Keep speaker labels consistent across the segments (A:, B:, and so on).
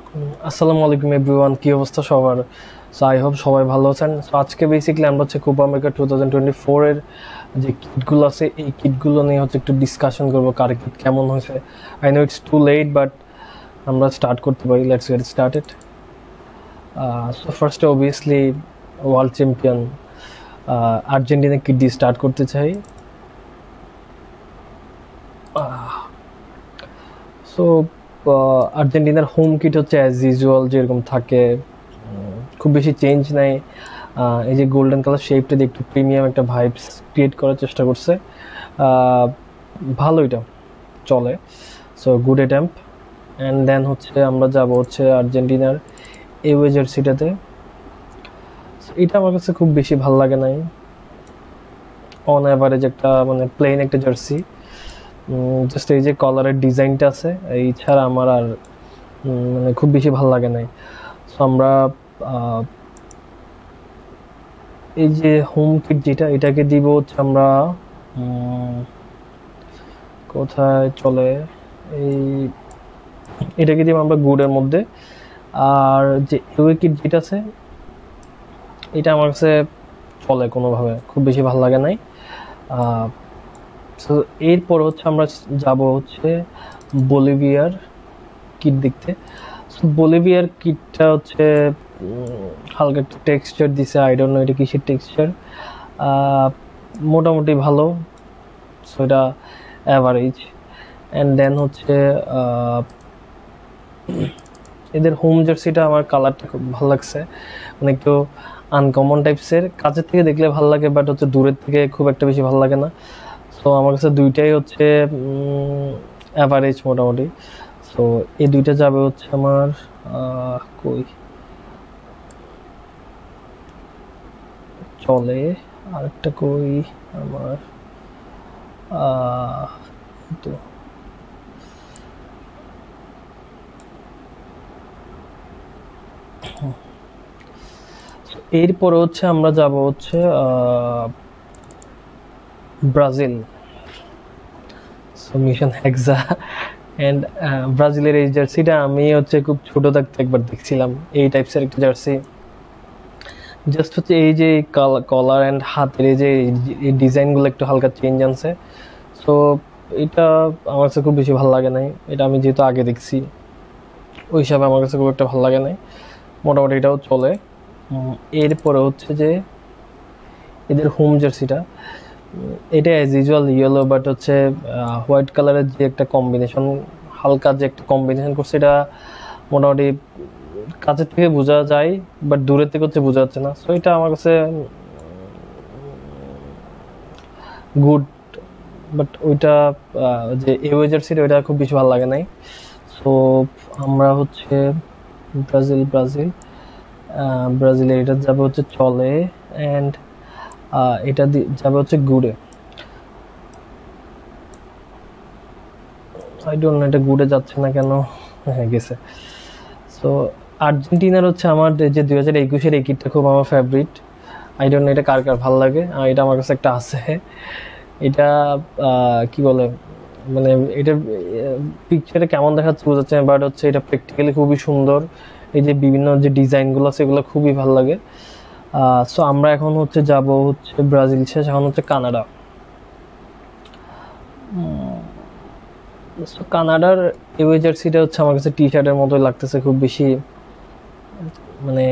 A: আসসালামু আলাইকুম এভরিওয়ান, কি অবস্থা সবার? সো আই হোপ সবাই ভালো আছেন। সো আজকে বেসিক্যালি আমরা হচ্ছে কোপা আমেরিকা 2024 এর যে কিটগুলো আছে এই কিটগুলো নিয়ে হচ্ছে একটু ডিসকাশন করবো, কার কিট কেমন হয়েছে। I know it's too late, but আমরা স্টার্ট করতে পারি। Let's get started. সো ফার্স্টে obviously world champion Argentina kit দিয়ে স্টার্ট করতে চাই। সো আর্জেন্টিনার হোম কিট হচ্ছে অ্যাজ ইউজুয়াল যেরকম থাকে, খুব বেশি চেঞ্জ নাই। এই যে গোল্ডেন কালার শেপটা দিয়ে একটু প্রিমিয়াম একটা ভাইবস ক্রিয়েট করার চেষ্টা করছে। আহ, ভালো, এটা চলে। So good attempt. And then হচ্ছে আমরা যাব হচ্ছে আর্জেন্টিনার এওয়ে জার্সিটাতে। এটা আমার কাছে খুব বেশি ভালো লাগে নাই। অন অ্যাভারেজ একটা মানে প্লেন একটা জার্সি। জাস্ট এই যে কলারের ডিজাইনটা আছে, এই ছাড়া আমার আর মানে খুব বেশি ভালো লাগে নাই। সো আমরা আহ, এই যে হোম কিট যেটা, এটাকে দিব হচ্ছে আমরা কোথায় চলে, এই এটাকে দিব আমরা গুডের মধ্যে। আর যে এওয়ে কিট যেটা আছে এটা আমার কাছে চলে কোনোভাবে, খুব বেশি ভালো লাগে নাই। সো এরপর হচ্ছে আমরা যাব হচ্ছে বলিভিয়ার কিট দেখতে। সো বলিভিয়ার কিটটা হচ্ছে হালকা একটু টেক্সচার দিছে, আই ডোন্ট নো এটা কিসের টেক্সচার। মোটামুটি ভালো। সো এটা অ্যাভারেজ। অ্যান্ড দেন হচ্ছে এদের হোম জার্সিটা আমার কালারটা খুব ভালো লাগছে, মানে একটু আনকমন টাইপসের। কাছের থেকে দেখলে ভালো লাগে, বাট হচ্ছে দূরের থেকে খুব একটা বেশি ভালো লাগে না। সো আমার কাছে দুইটাই হচ্ছে অ্যাভারেজ মোটামুটি। সো এই দুইটা যাবে হচ্ছে আমার কই চলে, আরেকটা কই আমার তো এরপরে হচ্ছে আমরা যাব হচ্ছে Brazil. So mission hexa. And ব্রাজিলের এই জার্সিটা আমি হচ্ছে খুব ছোট থাকতে একবার দেখছিলাম, এই টাইপসের একটা জার্সি। জাস্ট হচ্ছে এই যে কলার অ্যান্ড হাতের এই যে এই ডিজাইনগুলো একটু হালকা চেঞ্জ আনছে। সো এটা আমার কাছে খুব বেশি ভালো লাগে নাই। এটা আমি যেহেতু আগে দেখছি ওই হিসাবে আমার কাছে খুব একটা ভালো লাগে নাই। মোটামুটি এটাও চলে। এরপরে হচ্ছে যে এদের হোম জার্সিটা, এটা অ্যাজ ইউজুয়াল ইয়েলো, বাট হচ্ছে হোয়াইট কালারের যে একটা কম্বিনেশন, হালকা যে একটা কম্বিনেশন করছে, এটা মোটামুটি কাছের থেকে বোঝা যায়, বাট দূরের থেকে হচ্ছে বোঝা যাচ্ছে না। সো এটা আমার কাছে গুড, বাট ওইটা যে এওয়ে জার্সিটা ওইটা খুব বেশি ভালো লাগে নাই। সো আমরা হচ্ছে ব্রাজিল ব্রাজিলের এটা যাবে হচ্ছে চলে। অ্যান্ড এটা যাবে হচ্ছে গুডে। আই ডোন্ট নো এটা গুডে যাচ্ছে না কেন, হ্যাঁ গেছে। সো আর্জেন্টিনার হচ্ছে আমার যে 2021-এর এই কিটটা খুব আমার ফেভারিট। আই ডোন্ট নো এটা কার কার ভালো লাগে, এটা আমার কাছে একটা আছে। এটা কি বলে, মানে এটা পিকচারে কেমন দেখাচ্ছে বোঝাচ্ছে না, বাট হচ্ছে এটা প্র্যাকটিক্যালি খুবই সুন্দর। এই যে বিভিন্ন যে ডিজাইনগুলো আছে এগুলো খুবই ভালো লাগে। সো আমরা এখন হচ্ছে যাব হচ্ছে ব্রাজিল শেষ, এখন হচ্ছে কানাডা। সো কানাডার এওয়ে জার্সিটা হচ্ছে আমার কাছে টি শার্টের মতোই লাগতেছে, খুব বেশি মানে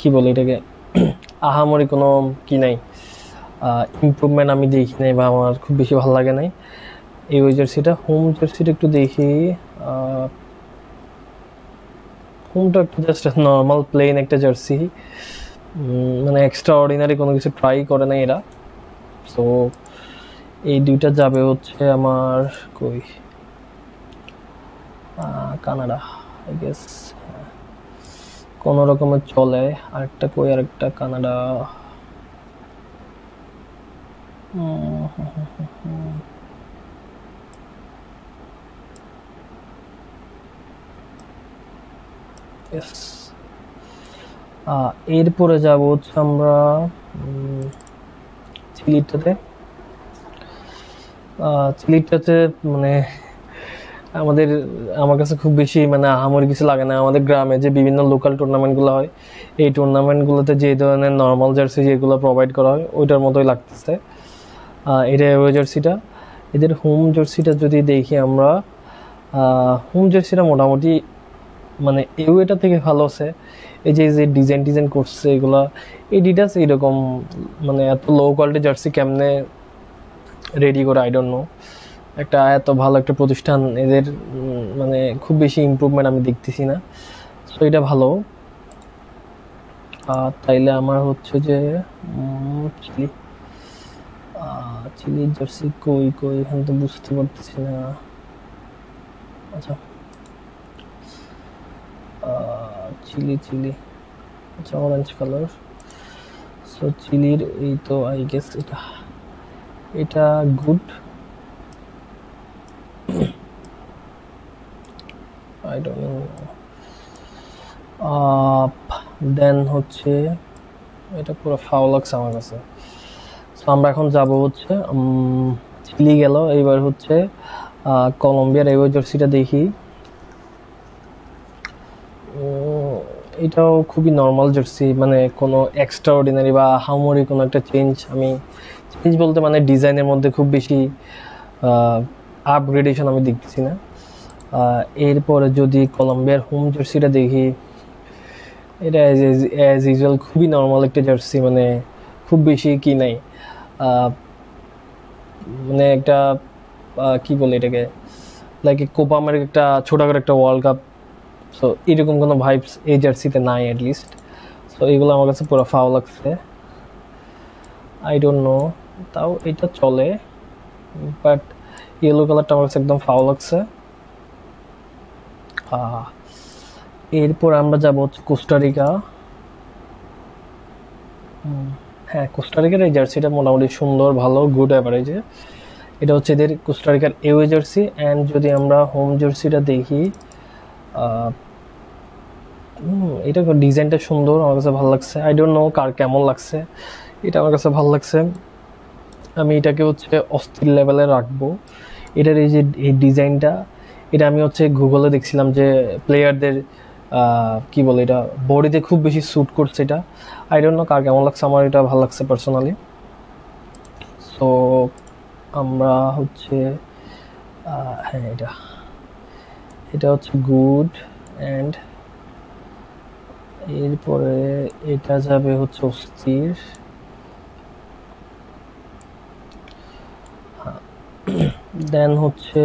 A: কি বলে এটাকে, আহামরি কোনো কি নাই, ইমপ্রুভমেন্ট আমি দেখি নাই, বা আমার খুব বেশি ভালো লাগে নাই এই ওই জার্সিটা। হোম জার্সিটা একটু দেখি। হোমটা একটু জাস্ট নর্মাল প্লেন একটা জার্সি, মানে এক্সট্রা অর্ডিনারি কোনো কিছু ট্রাই করে নাই এরা। সো এই দুইটা যাবে হচ্ছে আমার কই কানাডা আই গেস, কোনো রকমের চলে। আরেকটা কই, আরেকটা কানাডা। এরপরে যাব হচ্ছে আমরা চিলিটাতে। চিলিটাতে মানে আমাদের আমার কাছে খুব বেশি মানে আহামরি কিছু লাগে না। আমাদের গ্রামে যে বিভিন্ন লোকাল টুর্নামেন্টগুলো হয়, এই টুর্নামেন্টগুলোতে যে ধরনের নর্মাল জার্সি যেগুলো প্রোভাইড করা হয় ওইটার মতোই লাগতেছে। এটা ওই জার্সিটা। এদের হোম জার্সিটা যদি দেখি আমরা, হোম জার্সিটা মোটামুটি মানে এওয়েটা থেকে ভালো আছে। এই যে ডিজাইন করছে এগুলা, এডিডাস এইরকম মানে এত লো কোয়ালিটি জার্সি কেমনে রেডি করে আই ডোন্ট নো। একটা এত ভালো একটা প্রতিষ্ঠান, এদের মানে খুব বেশি ইমপ্রুভমেন্ট আমি দেখতেছি না। সো এটা ভালো। তাইলে আমার হচ্ছে যে চিলি চিলি জার্সি কই কই এখানে তো বুঝতে পারতেছি না। আচ্ছা চিলি চিলি, আচ্ছা অরেঞ্জ কালার। সো চিলির এই তো আই গেস এটা এটা good. I don't know. Then হচ্ছে এটা পুরো ফাউল লাগছে আমার কাছে। সো আমরা এখন যাব হচ্ছে চিলি গেল, এইবার হচ্ছে কলম্বিয়ার এই জার্সিটা দেখি। এটাও খুবই নর্মাল জার্সি, মানে কোনো এক্সট্রা অর্ডিনারি বা হাউমরি কোনো একটা চেঞ্জ বলতে মানে ডিজাইনের মধ্যে খুব বেশি আপগ্রেডেশন আমি দেখতেছি না। এরপরে যদি কলম্বিয়ার হোম জার্সিটা দেখি, এটা অ্যাজ ইউজুয়াল খুবই নর্মাল একটা জার্সি, মানে খুব বেশি কি নাই, মানে একটা কি বলে এটাকে, লাইক কোপা আমেরিকা একটা ছোটখাটো একটা ওয়ার্ল্ড কাপ। সো এরকম কোনো ভাইবস এই জার্সিতে নাই অ্যাটলিস্ট। সো এগুলো আমার কাছে পুরো ফাউল লাগছে, আই ডোন্ট নো। তাও এটা চলে, বাট ইয়েলো কালারটা আমার কাছে একদম ফাউল লাগছে। এরপর আমরা যাব হচ্ছে কোস্টারিকা। হ্যাঁ, কোস্টারিকার এই জার্সিটা মোটামুটি সুন্দর, ভালো, গুড অ্যাভারেজে। এটা হচ্ছে এদের কোস্টারিকার এওয়ে জার্সি। অ্যান্ড যদি আমরা হোম জার্সিটা দেখি, এটা ডিজাইনটা সুন্দর, আমার কাছে ভালো লাগছে। আই ডোন্ট নো কার কেমন লাগছে, এটা আমার কাছে ভালো লাগছে। আমি এটাকে হচ্ছে অস্থির লেভেলে রাখবো। এটার এই যে এই ডিজাইনটা, এটা আমি হচ্ছে গুগলে দেখছিলাম যে প্লেয়ারদের কি বলে এটা বডিতে খুব বেশি স্যুট করছে এটা। আই ডোন্ট নো কার কেমন লাগছে, আমার এটা ভালো লাগছে পার্সোনালি। সো আমরা হচ্ছে হ্যাঁ এটা হচ্ছে গুড। অ্যান্ড এরপরে এটা যাবে হচ্ছে অস্থির। দেন হচ্ছে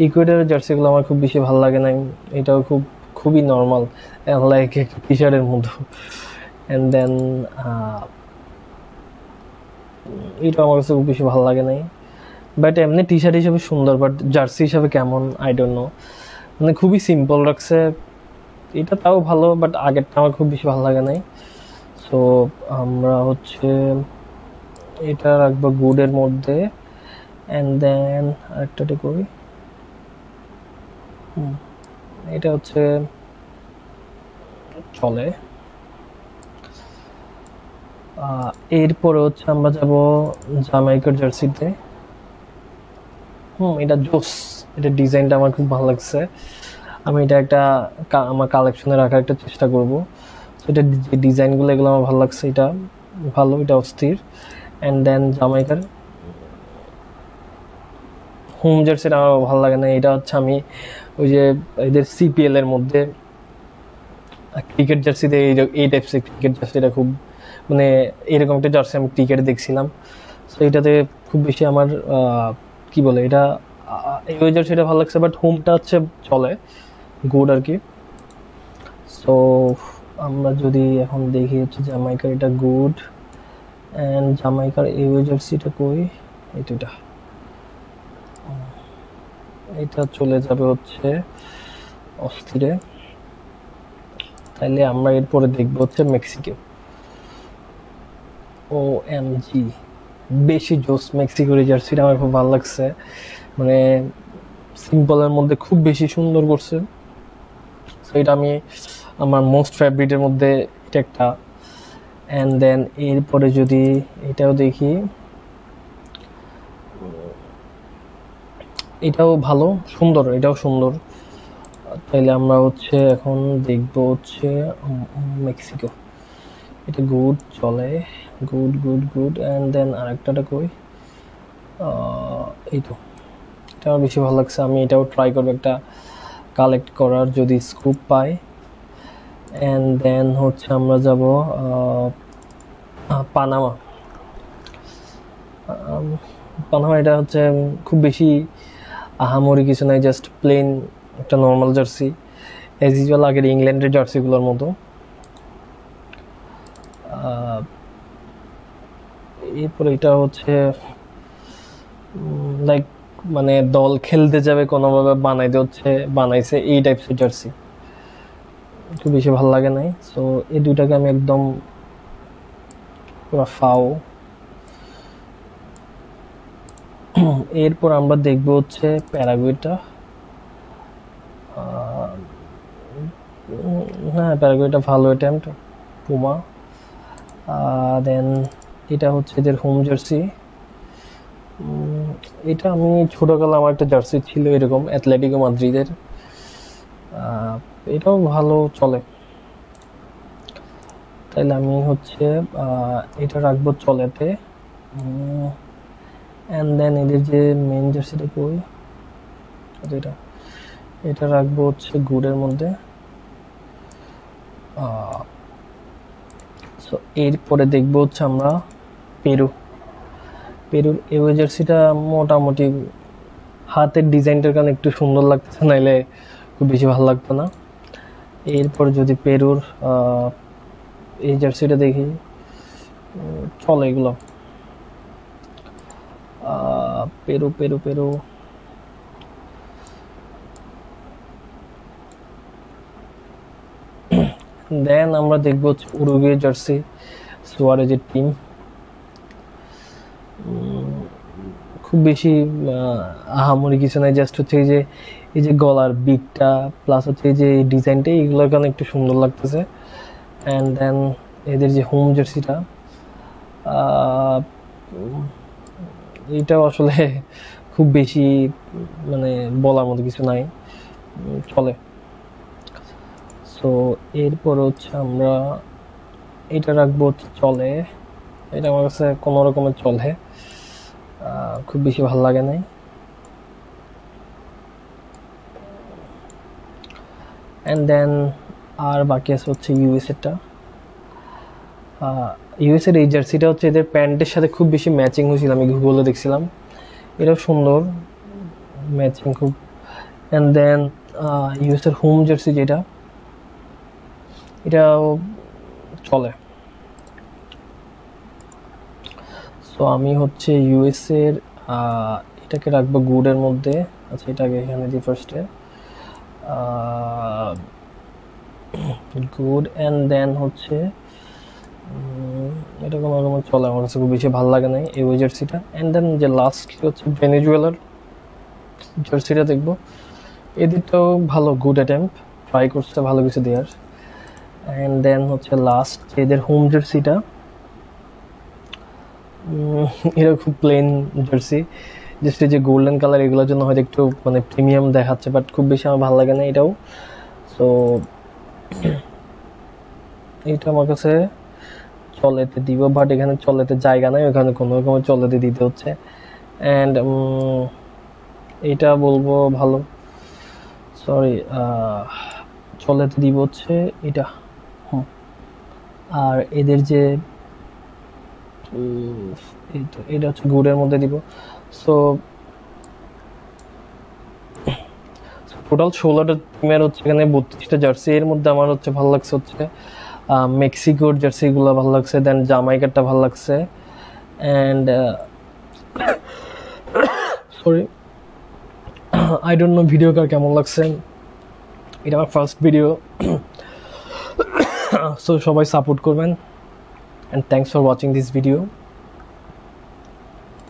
A: ইকুয়েডরের জার্সিগুলো আমার খুব বেশি ভালো লাগে না। এটাও খুবই নর্মাল, লাইক একটা টি শার্টের মতো। অ্যান্ড দেন এটা আমার কাছে খুব বেশি ভালো লাগে নাই, বাট এমনি টি শার্ট হিসেবে সুন্দর, বাট জার্সি হিসাবে কেমন আই ডোন্ট নো, মানে খুবই সিম্পল রাখছে। এটা তাও ভালো, বাট আগেরটা আমার খুব বেশি ভালো লাগে নাই। সো আমরা হচ্ছে এটা রাখবো গুডের মধ্যে। অ্যান্ড দেন আরেকটা করি, এটা হচ্ছে চলে। এরপরে হচ্ছে আমরা যাব জামাইকার জার্সিতে। এটা জোস, এটা ডিজাইনটা আমার খুব ভালো লাগছে। আমি এটা একটা আমার কালেকশনে রাখার একটা চেষ্টা করব। এটা যে ডিজাইনগুলো এগুলো আমার ভালো লাগছে, এটা ভালো, এটা অস্থির। অ্যান্ড দেন জামাইকার হোম জার্সিটা আমার ভালো লাগে না। এটা হচ্ছে আমি ওই যে এদের সিপিএল এর মধ্যে ক্রিকেট জার্সিতে এই টাইপসের ক্রিকেট জার্সিটা খুব মানে এরকম একটা জার্সি আমি ক্রিকেটে দেখছিলাম। সো এটাতে খুব বেশি আমার কি বলে এটা এই জার্সিটা ভালো লাগছে, বাট হোমটা হচ্ছে চলে, গুড আর কি। সো আমরা যদি এখন দেখি হচ্ছে জামাইকার এটা গুড। অ্যান্ড জামাইকার এই জার্সিটা কই, এটা চলে যাবে হচ্ছে অস্থিরে। তাইলে আমরা এরপরে দেখবো হচ্ছে মেক্সিকো। OMG বেশি জোস, মেক্সিকোর জার্সিটা আমার খুব ভালো লাগছে, মানে সিম্পলের মধ্যে খুব বেশি সুন্দর করছে। সো এটা আমি আমার মোস্ট ফেভারিটের মধ্যে এটা একটা। অ্যান্ড দেন এরপরে যদি এটাও দেখি, এটাও ভালো, সুন্দর, এটাও সুন্দর। তাইলে আমরা হচ্ছে এখন দেখবো হচ্ছে মেক্সিকো। এটা গুড চলে, good good good. And then আরেকটাটা কই, এই তো, এটা আমার বেশি ভালো লাগছে। আমি এটাও ট্রাই করবো একটা কালেক্ট করার যদি স্কুপ পাই। অ্যান্ড দেন হচ্ছে আমরা যাব পানামা। পানামা এটা হচ্ছে খুব বেশি আহামরি কিছু নাই, জাস্ট প্লেন একটা নর্মাল জার্সি, অ্যাজ ইউজুয়াল আগের ইংল্যান্ডের জার্সিগুলোর মতো। এরপরে এটা হচ্ছে লাইক মানে দল খেলতে যাবে কোনোভাবে বানাইছে এই টাইপসের জার্সি, খুব বেশি ভালো লাগে নাই। সো এই দুইটাকে আমি একদম পুরো ফাও। এরপর আমরা দেখবো হচ্ছে প্যারাগুয়েটা। হ্যাঁ, প্যারাগুয়েটা ভালো অ্যাটেম্প্ট, পুমা। দেন এটা হচ্ছে এদের হোম জার্সি। এটা আমি ছোটকালে আমার একটা জার্সি ছিল এরকম অ্যাথলেটিকো মাদ্রিদের, এটাও ভালো চলে। তাইলে আমি হচ্ছে এটা রাখবো চলেতে। অ্যান্ড দেন এদের যে মেন জার্সিটা কই, এটা এটা রাখবো হচ্ছে গুডের মধ্যে। সো এরপরে দেখবো হচ্ছে আমরা পেরুর এই জার্সিটা মোটামুটি হাতের ডিজাইনটার কারণে একটু সুন্দর লাগতেছে, নাইলে খুব বেশি ভালো লাগতো না। এরপর যদি পেরুর এই জার্সিটা দেখি, চলে এগুলো। পেরু পেরু পেরু দেন আমরা দেখবো উরুগুয়ে জার্সি, সুয়ারেজের টিম। খুব বেশি আহামরি কিছু নাই, জাস্ট হচ্ছে এই যে গলার বিটটা প্লাস হচ্ছে এই যে ডিজাইনটা, এগুলোর কারণে একটু সুন্দর লাগতেছে। অ্যান্ড দেন এদের যে হোম জার্সিটা, এইটাও আসলে খুব বেশি মানে বলার মতো কিছু নাই, চলে। সো এরপর হচ্ছে আমরা এটা রাখবো চলে, এটা আমার কাছে কোনো রকমের চলে, খুব বেশি ভালো লাগে নাই। অ্যান্ড দেন আর বাকি আছে হচ্ছে ইউএসএটা। ইউএসএর এই জার্সিটা হচ্ছে এদের প্যান্টের সাথে খুব বেশি ম্যাচিং হয়েছিল, আমি গুগলে দেখছিলাম, এটাও সুন্দর ম্যাচিং খুব। অ্যান্ড দেন ইউএসএর হোম জার্সি যেটা, এটাও চলে। সো আমি হচ্ছে ইউএসএর এটাকে রাখবো গুডের মধ্যে। আচ্ছা, এটাকে এখানে দিই ফার্স্টে, গুড। অ্যান্ড দেন হচ্ছে এটা কোনো রকম চলে, আমার কাছে খুব বেশি ভালো লাগে নাই এই ওই জার্সিটা। অ্যান্ড দেন যে লাস্ট হচ্ছে ভেনেজুয়েলার জার্সিটা দেখবো, এদিকটাও ভালো, গুড অ্যাটেম্প, ট্রাই করছে ভালো কিছু দেওয়ার। অ্যান্ড দেন হচ্ছে লাস্ট এদের হোম জার্সিটা, এটা খুব প্লেন জার্সি, জাস্ট এই যে গোল্ডেন কালার এগুলোর জন্য হয়তো একটু মানে প্রিমিয়াম দেখাচ্ছে, বাট খুব বেশি আমার ভালো লাগে না এটাও। সো এইটা আমার কাছে চলেতে দিব, বাট এখানে চলেতে জায়গা নাই, ওখানে কোনো রকমের চলেতে দিতে হচ্ছে। অ্যান্ড এইটা বলবো ভালো, সরি, চলেতে দিব হচ্ছে এটা। আর এদের যে এটা হচ্ছে গুডের মধ্যে দিব। সো টোটাল 16টা টিমের হচ্ছে এখানে 32টা জার্সি, এর মধ্যে আমার হচ্ছে ভালো লাগছে হচ্ছে মেক্সিকোর জার্সিগুলো ভালো লাগছে, দেন জামাইকারটা ভালো লাগছে। And sorry, I don't know video কার কেমন লাগছে, এটা আমার ফার্স্ট ভিডিও। সো সবাই সাপোর্ট করবেন, and thanks for watching this video.